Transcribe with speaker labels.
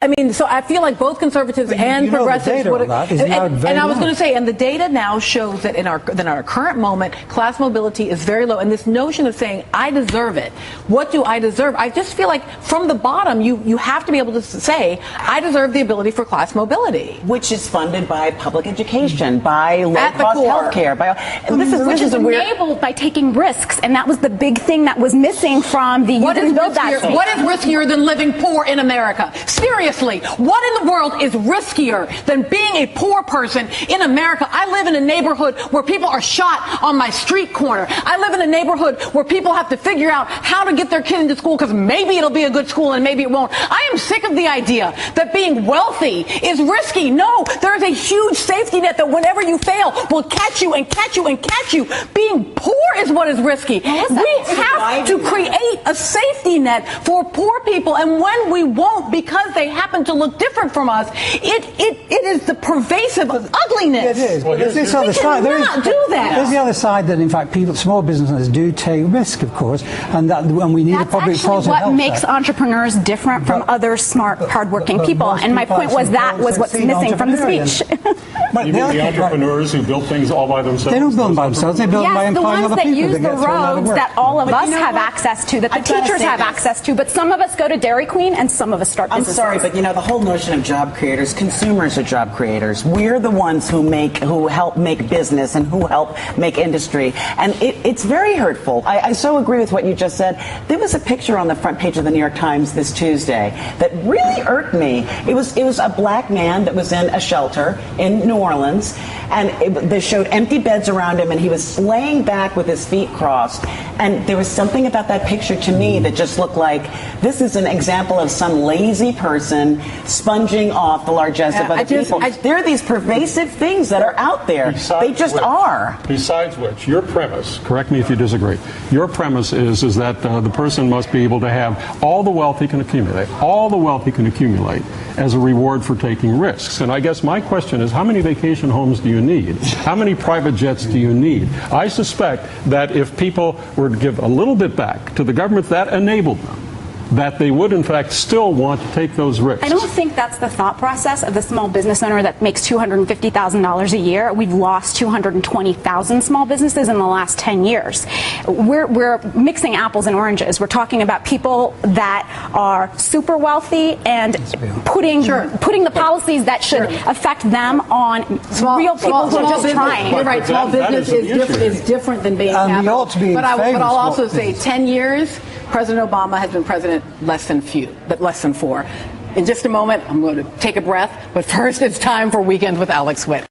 Speaker 1: I mean, so I feel like both conservatives and progressives would have. And I was going to say, and the data now shows that in our current moment, class mobility is very low. And this notion of saying, I deserve it. What do I deserve? I just feel like from the bottom, you have to be able to say, I deserve the ability for class mobility.
Speaker 2: Which is funded by public education, by low-cost health care. Which is
Speaker 3: enabled by taking risks. And that was the big thing that was missing from the
Speaker 1: What is riskier than living poor in America? Seriously. What in the world is riskier than being a poor person in America? I live in a neighborhood where people are shot on my street corner. I live in a neighborhood where people have to figure out how to get their kid into school because maybe it'll be a good school and maybe it won't. I am sick of the idea that being wealthy is risky. No, there is a huge safety net that whenever you fail will catch you and catch you and catch you. Being poor is what is risky. We have to create a safety net for poor people, and when we won't because they happen to look different from us, it is the pervasive ugliness.
Speaker 4: It is.
Speaker 1: Well,
Speaker 4: there's this other side.
Speaker 1: do that.
Speaker 4: There's the other side that, in fact, small businesses do take risk, of course, and we need a public policy.
Speaker 3: That's what makes entrepreneurs different from other smart, hardworking people. And my point was that was what's missing from the speech.
Speaker 5: You mean the entrepreneurs who build things all by themselves?
Speaker 4: They don't build them by themselves. They build them by employing other people.
Speaker 3: Yes, the ones that use the roads that all of us have access to, that the teachers have access to, but some of us go to Dairy Queen and some of us start businesses.
Speaker 2: I'm sorry, but the whole notion of job creators, consumers are job creators. We're the ones who help make business and who help make industry. And it's very hurtful. I so agree with what you just said. There was a picture on the front page of the New York Times this Tuesday that really irked me. It was a black man that was in a shelter in New Orleans, and they showed empty beds around him, and he was laying back with his feet crossed. And there was something about that picture to me that just looked like this is an example of some lazy person sponging off the largesse of other people. There are these pervasive things that are out there. They just are.
Speaker 5: Besides which, your premise, correct me if you disagree, your premise is that the person must be able to have all the wealth he can accumulate, as a reward for taking risks. And I guess my question is, how many vacation homes do you need? How many private jets do you need? I suspect that if people were to give a little bit back to the government that enabled them, that they would, in fact, still want to take those risks.
Speaker 3: I don't think that's the thought process of the small business owner that makes $250,000 a year. We've lost 220,000 small businesses in the last 10 years. We're mixing apples and oranges. We're talking about people that are super wealthy and putting the policies that should affect them on real people who are just trying.
Speaker 1: You're right. Small business is different than being capital.
Speaker 4: But
Speaker 1: I'll also say 10 years. President Obama has been president less than 4. In just a moment, I'm going to take a breath, but first it's time for Weekends with Alex Witt.